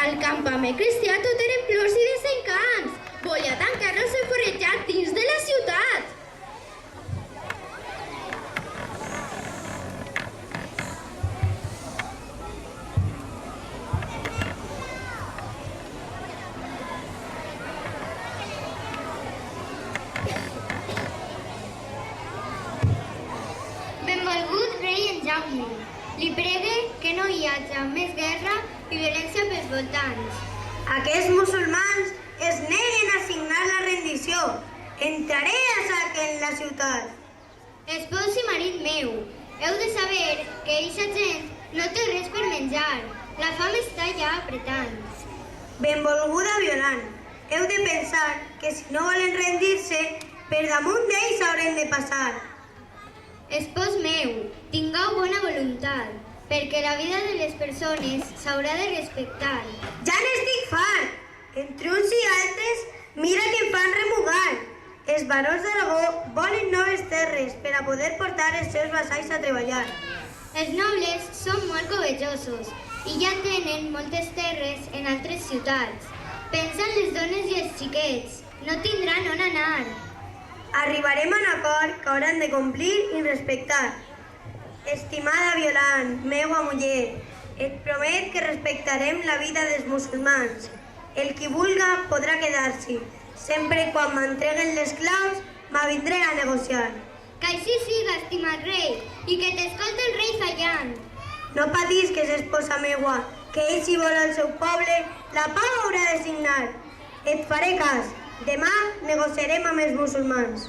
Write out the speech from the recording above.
Al campament cristià tot eren plors i desencants. Volia tancar-los i forrejar dins de la ciutat. Benvolgut rei en Jaume, li pregue que no hi hagi més guerra i violència pels voltants. Aquests musulmans es neguen a signar la rendició. Entraré a sac en la ciutat. Espòs i marit meu, heu de saber que eixa gent no té res per menjar. La fam està ja apretant. Benvolguda violant, heu de pensar que si no volen rendir-se, per damunt d'ells haurem de passar. Espòs meu, tingueu bona voluntat, perquè la vida de les persones s'haurà de respectar. Ja n'estic fart! Entre uns i altres, mira que em fan remugar. Els barons d'Aragó volen noves terres per a poder portar els seus vassalls a treballar. Els nobles són molt covetjosos i ja tenen moltes terres en altres ciutats. Pensen les dones i els xiquets, no tindran on anar. Arribarem a un acord que hauran de complir i respectar. Estimada violant, meua muller, et promet que respectarem la vida dels musulmans. El qui vulga podrà quedar-s'hi. Sempre quan m'entreguen les claus, m'avindré a negociar. Que així siga, estimat rei, i que t'escolte el rei Zayán. No patisques, esposa meua, que ell si vol al seu poble, la pau haurà de signar. Et faré cas. Demà negociarem amb els musulmans.